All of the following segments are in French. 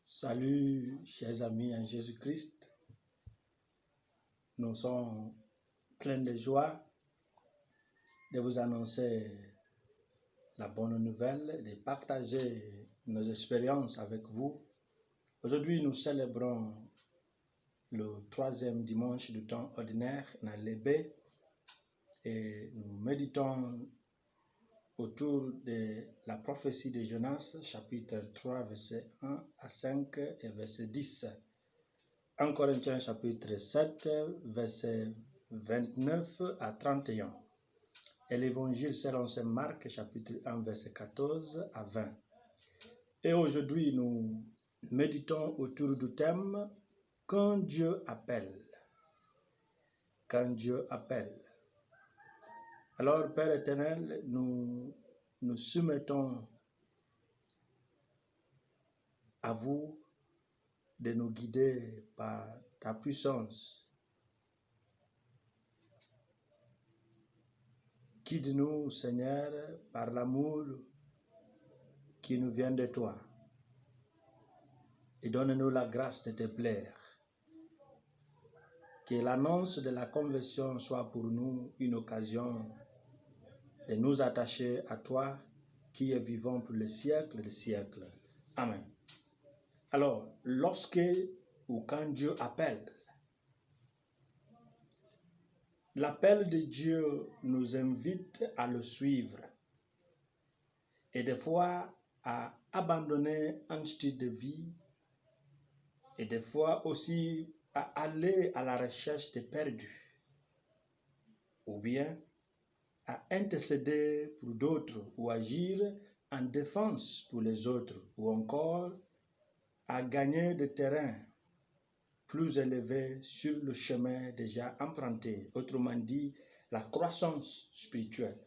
Salut, chers amis en Jésus-Christ. Nous sommes pleins de joie de vous annoncer la bonne nouvelle, de partager nos expériences avec vous. Aujourd'hui, nous célébrons le 3e dimanche du temps ordinaire dans l'Ébé et nous méditons autour de la prophétie de Jonas, chapitre 3, verset 1 à 5 et verset 10. 1 Corinthiens, chapitre 7, verset 29 à 31. Et l'Évangile selon saint Marc, chapitre 1, verset 14 à 20. Et aujourd'hui, nous méditons autour du thème « Quand Dieu appelle ». Quand Dieu appelle. Alors, Père éternel, nous nous soumettons à vous de nous guider par ta puissance. Guide-nous, Seigneur, par l'amour qui nous vient de toi. Et donne-nous la grâce de te plaire. Que l'annonce de la conversion soit pour nous une occasion de nous attacher à toi qui est vivant pour les siècles des siècles. Amen. Alors, lorsque ou quand Dieu appelle, l'appel de Dieu nous invite à le suivre et des fois à abandonner un style de vie et des fois aussi à aller à la recherche des perdus ou bien à intercéder pour d'autres ou agir en défense pour les autres ou encore à gagner des terrains plus élevés sur le chemin déjà emprunté, autrement dit, la croissance spirituelle.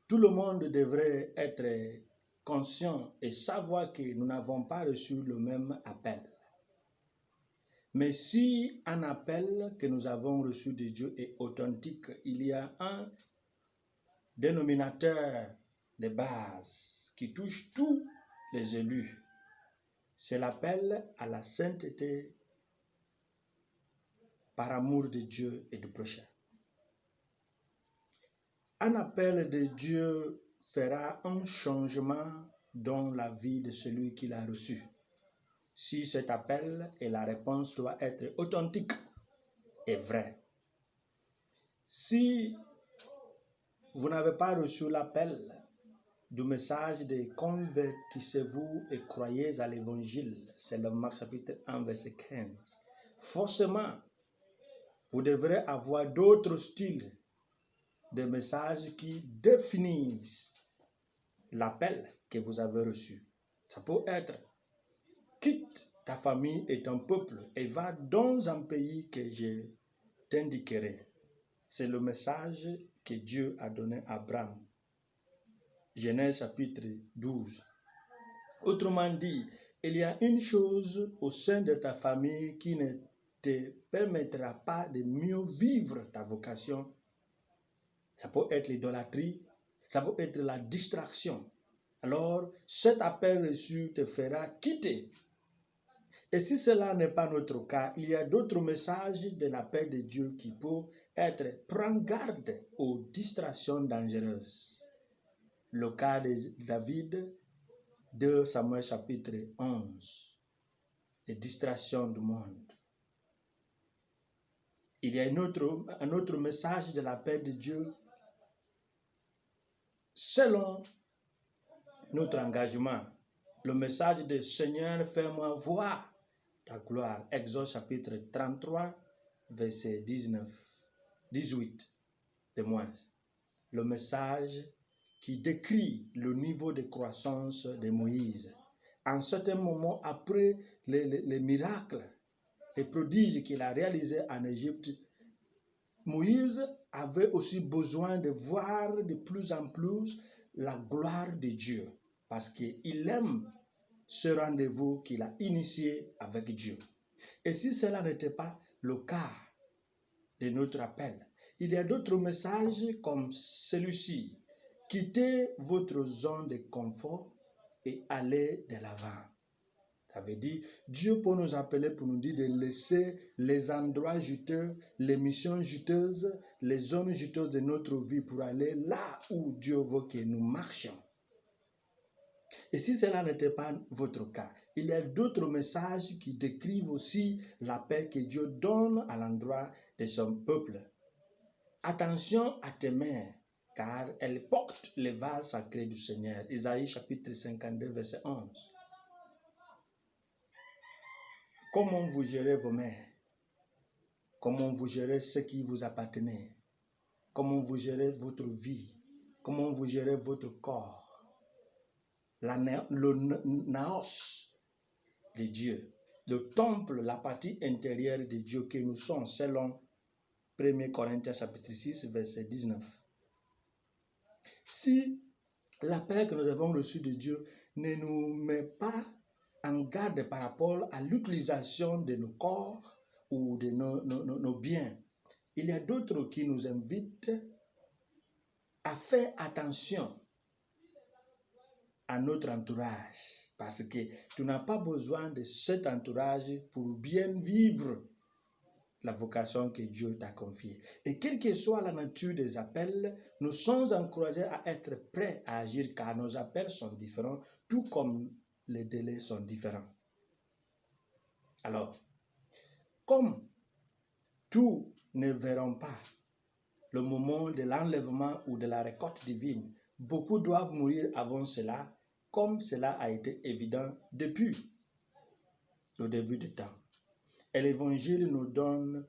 Tout le monde devrait être conscient et savoir que nous n'avons pas reçu le même appel. Mais si un appel que nous avons reçu de Dieu est authentique, il y a un dénominateur de base qui touche tous les élus. C'est l'appel à la sainteté par amour de Dieu et du prochain. Un appel de Dieu fera un changement dans la vie de celui qui l'a reçu. Si cet appel et la réponse doit être authentique et vraie. Si vous n'avez pas reçu l'appel du message de convertissez-vous et croyez à l'évangile, c'est le Marc chapitre 1 verset 15. Forcément, vous devrez avoir d'autres styles de messages qui définissent l'appel que vous avez reçu. Ça peut être quitte ta famille et ton peuple et va dans un pays que je t'indiquerai. C'est le message que Dieu a donné à Abraham. Genèse chapitre 12. Autrement dit, il y a une chose au sein de ta famille qui ne te permettra pas de mieux vivre ta vocation. Ça peut être l'idolâtrie, ça peut être la distraction. Alors, cet appel reçu te fera quitter. Et si cela n'est pas notre cas, il y a d'autres messages de l'appel de Dieu qui peuvent être « prends garde aux distractions dangereuses ». Le cas de David, 2 Samuel chapitre 11, les distractions du monde. Il y a un autre message de l'appel de Dieu selon notre engagement. Le message de Seigneur, fais-moi voir ta gloire. Exode chapitre 33, verset 18 de moins. Le message qui décrit le niveau de croissance de Moïse. En certain moment, après les miracles, les prodiges qu'il a réalisés en Égypte, Moïse avait aussi besoin de voir de plus en plus la gloire de Dieu, parce qu'il aime ce rendez-vous qu'il a initié avec Dieu. Et si cela n'était pas le cas de notre appel, il y a d'autres messages comme celui-ci. Quittez votre zone de confort et allez de l'avant. Ça veut dire, Dieu peut nous appeler pour nous dire de laisser les endroits juteux, les missions juteuses, les zones juteuses de notre vie pour aller là où Dieu veut que nous marchions. Et si cela n'était pas votre cas, il y a d'autres messages qui décrivent aussi l'appel que Dieu donne à l'endroit de son peuple. Attention à tes mains, car elles portent les vases sacrés du Seigneur. Isaïe chapitre 52, verset 11. Comment vous gérez vos mains? Comment vous gérez ce qui vous appartenait? Comment vous gérez votre vie? Comment vous gérez votre corps? Le naos de Dieu, le temple, la partie intérieure de Dieu que nous sommes, selon 1 Corinthiens chapitre 6, verset 19. Si l'appel que nous avons reçu de Dieu ne nous met pas en garde par rapport à l'utilisation de nos corps ou de nos biens, il y a d'autres qui nous invitent à faire attention à notre entourage, parce que tu n'as pas besoin de cet entourage pour bien vivre la vocation que Dieu t'a confiée. Et quelle que soit la nature des appels, nous sommes encouragés à être prêts à agir car nos appels sont différents, tout comme les délais sont différents. Alors, comme tous ne verront pas le moment de l'enlèvement ou de la récolte divine, beaucoup doivent mourir avant cela, comme cela a été évident depuis le début du temps. Et l'Évangile nous donne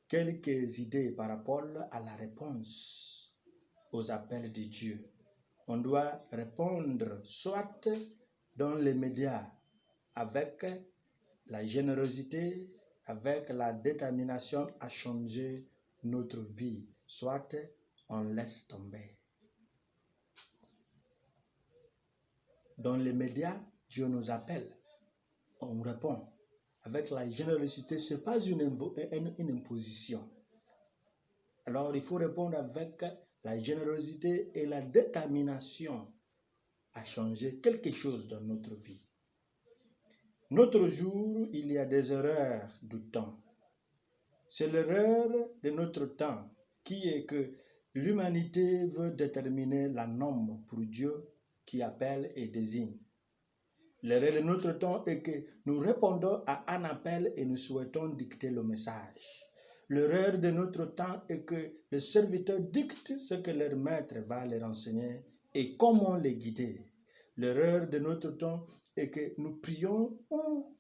quelques idées par rapport à la réponse aux appels de Dieu. On doit répondre soit dans les médias avec la générosité, avec la détermination à changer notre vie, soit on laisse tomber. Dans les médias, Dieu nous appelle, on répond. Avec la générosité, ce n'est pas une imposition. Alors, il faut répondre avec la générosité et la détermination à changer quelque chose dans notre vie. Notre jour, il y a des erreurs du temps. C'est l'erreur de notre temps qui est que l'humanité veut déterminer la norme pour Dieu qui appelle et désigne. L'erreur de notre temps est que nous répondons à un appel et nous souhaitons dicter le message. L'erreur de notre temps est que les serviteurs dictent ce que leur maître va leur enseigner et comment les guider. L'erreur de notre temps est que nous prions où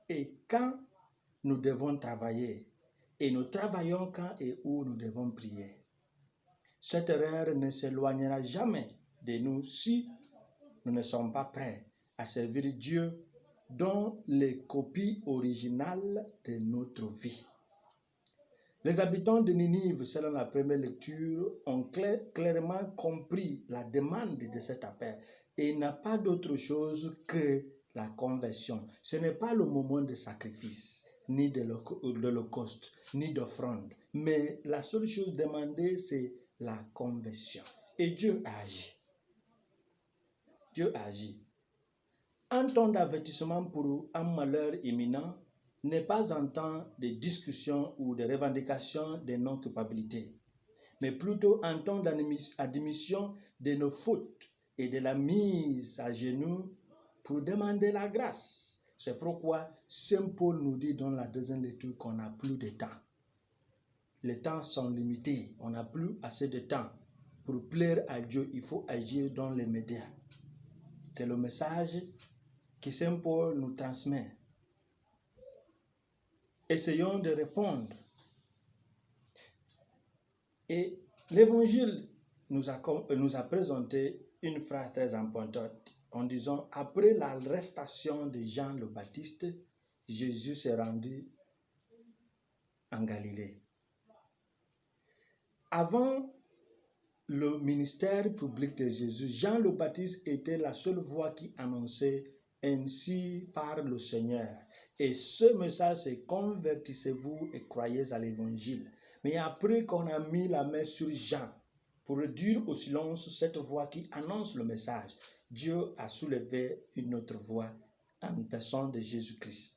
et quand nous devons travailler et nous travaillons quand et où nous devons prier. Cette erreur ne s'éloignera jamais de nous si nous ne sommes pas prêts à servir Dieu dans les copies originales de notre vie. Les habitants de Ninive, selon la première lecture, ont clairement compris la demande de cet appel. Et il n'y a pas d'autre chose que la conversion. Ce n'est pas le moment de sacrifice, ni de l'holocauste, ni d'offrande. Mais la seule chose demandée, c'est la conversion. Et Dieu agit. Dieu agit. Un temps d'avertissement pour un malheur imminent n'est pas un temps de discussion ou de revendication de non-culpabilité, mais plutôt un temps d'admission de nos fautes et de la mise à genoux pour demander la grâce. C'est pourquoi Saint Paul nous dit dans la deuxième lecture qu'on n'a plus de temps. Les temps sont limités, on n'a plus assez de temps. Pour plaire à Dieu, il faut agir dans les médias. C'est le message que Saint Paul nous transmet. Essayons de répondre. Et l'Évangile nous a présenté une phrase très importante en disant « Après l'arrestation de Jean le Baptiste, Jésus s'est rendu en Galilée. » Avant le ministère public de Jésus, Jean le Baptiste était la seule voix qui annonçait « Ainsi parle le Seigneur ». Et ce message, c'est « Convertissez-vous et croyez à l'Évangile ». Mais après qu'on a mis la main sur Jean pour réduire au silence cette voix qui annonce le message, Dieu a soulevé une autre voix en personne de Jésus-Christ.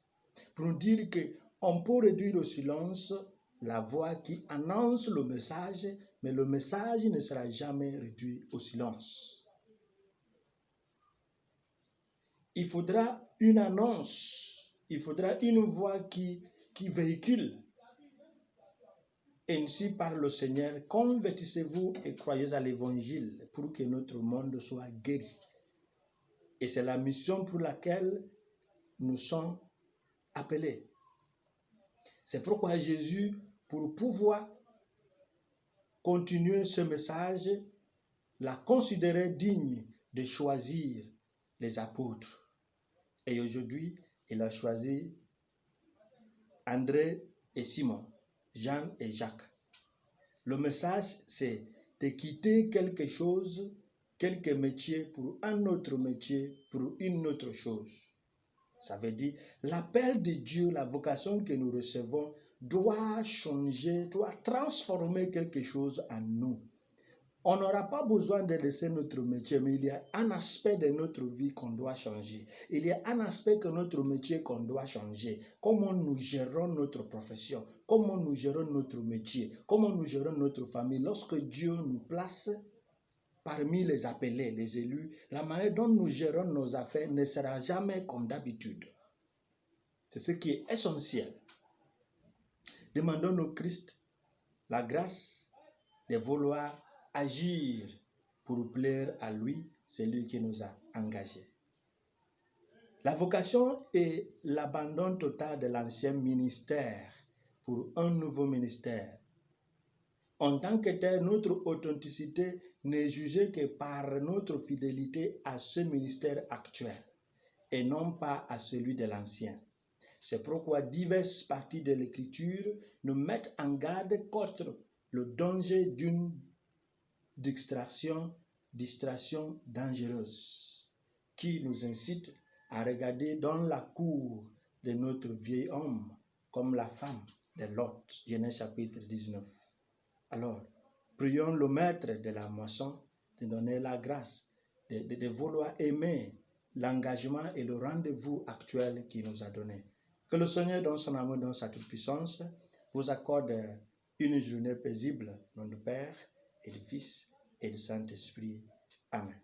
Pour nous dire qu'on peut réduire au silence la voix qui annonce le message, mais le message ne sera jamais réduit au silence. Il faudra une annonce, il faudra une voix qui véhicule. Ainsi parle le Seigneur, convertissez-vous et croyez à l'évangile pour que notre monde soit guéri. Et c'est la mission pour laquelle nous sommes appelés. C'est pourquoi Jésus, pour pouvoir continuer ce message, l'a considéré digne de choisir les apôtres. Et aujourd'hui, il a choisi André et Simon, Jean et Jacques. Le message, c'est de quitter quelque chose, quelques métiers pour un autre métier, pour une autre chose. Ça veut dire, l'appel de Dieu, la vocation que nous recevons, doit changer, doit transformer quelque chose en nous. On n'aura pas besoin de laisser notre métier, mais il y a un aspect de notre vie qu'on doit changer. Il y a un aspect de notre métier qu'on doit changer. Comment nous gérons notre profession, comment nous gérons notre métier, comment nous gérons notre famille. Lorsque Dieu nous place parmi les appelés, les élus, la manière dont nous gérons nos affaires ne sera jamais comme d'habitude. C'est ce qui est essentiel. Demandons au Christ la grâce de vouloir agir pour plaire à lui, c'est lui qui nous a engagés. La vocation est l'abandon total de l'ancien ministère pour un nouveau ministère. En tant que tel, notre authenticité n'est jugée que par notre fidélité à ce ministère actuel et non pas à celui de l'ancien. C'est pourquoi diverses parties de l'Écriture nous mettent en garde contre le danger d'une distraction dangereuse qui nous incite à regarder dans la cour de notre vieil homme comme la femme de Lot. Genèse chapitre 19. Alors, prions le maître de la moisson de donner la grâce, de vouloir aimer l'engagement et le rendez-vous actuel qu'il nous a donné. Que le Seigneur, dans son amour, dans sa toute-puissance, vous accorde une journée paisible, au nom du Père et du Fils et du Saint-Esprit. Amen.